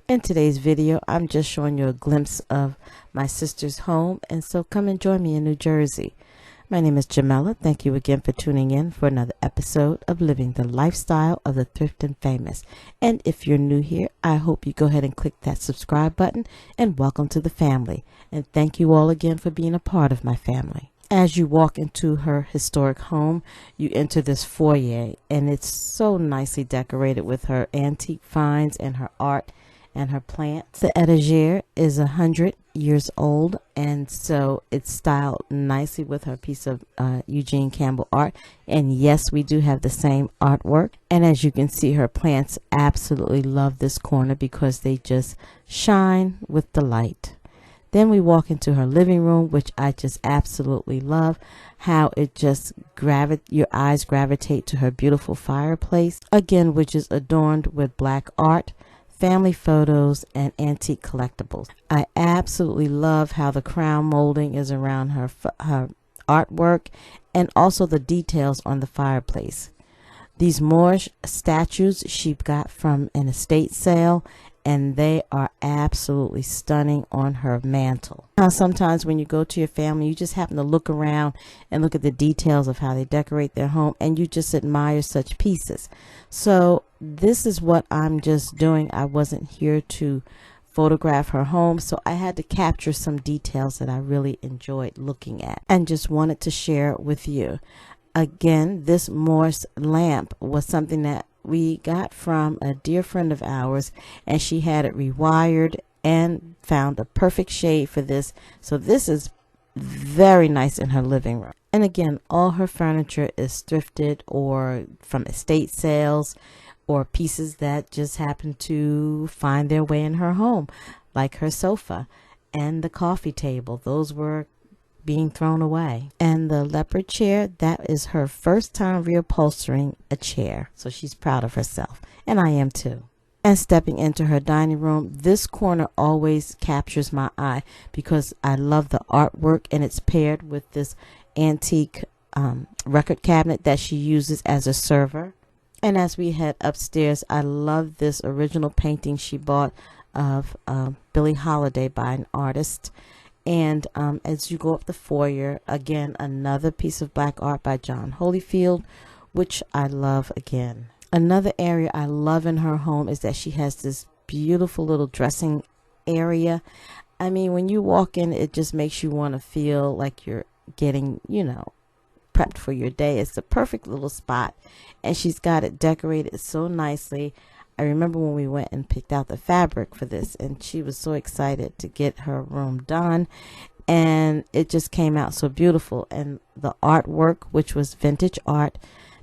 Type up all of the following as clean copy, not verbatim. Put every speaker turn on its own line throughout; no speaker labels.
In today's video, I'm just showing you a glimpse of my sister's home, and so come and join me in New Jersey. My name is Jamela. Thank you again for tuning in for another episode of Living the Lifestyle of the Thrift and Famous. And if you're new here, I hope you go ahead and click that subscribe button, and welcome to the family. And thank you all again for being a part of my family. As you walk into her historic home, you enter this foyer, and it's so nicely decorated with her antique finds and her art and her plants. The etagere is 100 years old, and so it's styled nicely with her piece of Eugene Campbell art. And yes, we do have the same artwork. And as you can see, her plants absolutely love this corner because they just shine with the light. Then we walk into her living room, which I just absolutely love. How it just your eyes gravitate to her beautiful fireplace, again, which is adorned with black art, family photos, and antique collectibles. I absolutely love how the crown molding is around her artwork, and also the details on the fireplace. These Moorish statues she got from an estate sale, and they are absolutely stunning on her mantle. Now, sometimes when you go to your family, you just happen to look around and look at the details of how they decorate their home, and you just admire such pieces. So this is what I'm just doing. I wasn't here to photograph her home, so I had to capture some details that I really enjoyed looking at and just wanted to share with you. Again, this Morse lamp was something that we got from a dear friend of ours, and she had it rewired and found a perfect shade for this. So this is very nice in her living room. And again, all her furniture is thrifted or from estate sales or pieces that just happen to find their way in her home, like her sofa and the coffee table. Those were being thrown away. And the leopard chair, that is her first time reupholstering a chair, so she's proud of herself, and I am too. And stepping into her dining room, this corner always captures my eye because I love the artwork, and it's paired with this antique record cabinet that she uses as a server. And as we head upstairs, I love this original painting she bought of Billie Holiday by an artist. And as you go up the foyer, again, another piece of black art by John Holyfield, which I love again. Another area I love in her home is that she has this beautiful little dressing area. I mean, when you walk in, it just makes you want to feel like you're getting, prepped for your day. It's the perfect little spot, and she's got it decorated so nicely. I remember when we went and picked out the fabric for this, and she was so excited to get her room done, and it just came out so beautiful. And the artwork, which was vintage art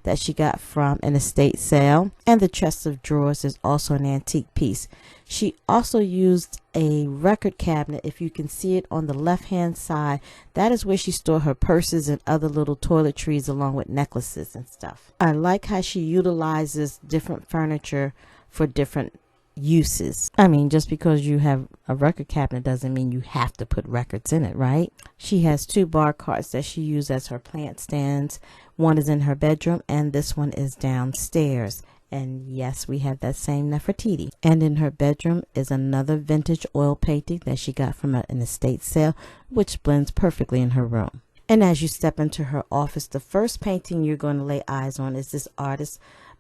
that she got from an estate sale, and the chest of drawers is also an antique piece. She also used a record cabinet. If you can see it on the left hand side, that is where she stored her purses and other little toiletries along with necklaces and stuff. I like how she utilizes different furniture for different uses. I mean, just because you have a record cabinet doesn't mean you have to put records in it, right? She has 2 bar carts that she uses as her plant stands. One is in her bedroom, and this one is downstairs. And yes, we have that same Nefertiti. And in her bedroom is another vintage oil painting that she got from an estate sale, which blends perfectly in her room. And as you step into her office, the first painting you're going to lay eyes on is this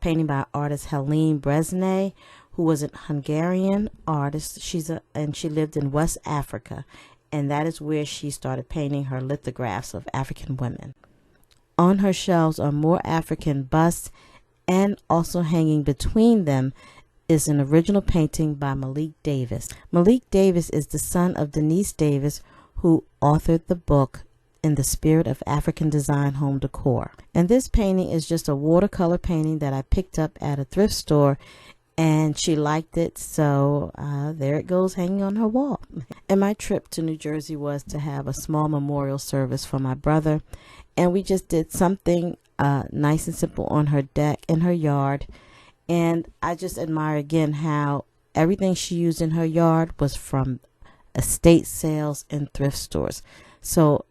painting by artist Helene Bresnay, who was a Hungarian artist. She lived in West Africa, and that is where she started painting her lithographs of African women. On her shelves are more African busts, and also hanging between them is an original painting by Malik Davis. Malik Davis is the son of Denise Davis, who authored the book In the Spirit of African Design Home Decor. And this painting is just a watercolor painting that I picked up at a thrift store, and she liked it, so there it goes hanging on her wall. And my trip to New Jersey was to have a small memorial service for my brother, and we just did something nice and simple on her deck in her yard. And I just admire again how everything she used in her yard was from estate sales and thrift stores. So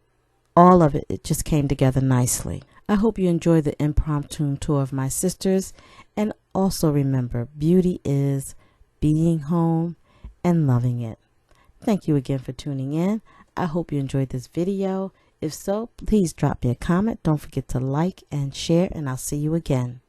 all of it just came together nicely. I hope you enjoy the impromptu tour of my sisters, and also remember, beauty is being home and loving it. Thank you again for tuning in. I hope you enjoyed this video. If so, please drop me a comment. Don't forget to like and share, and I'll see you again.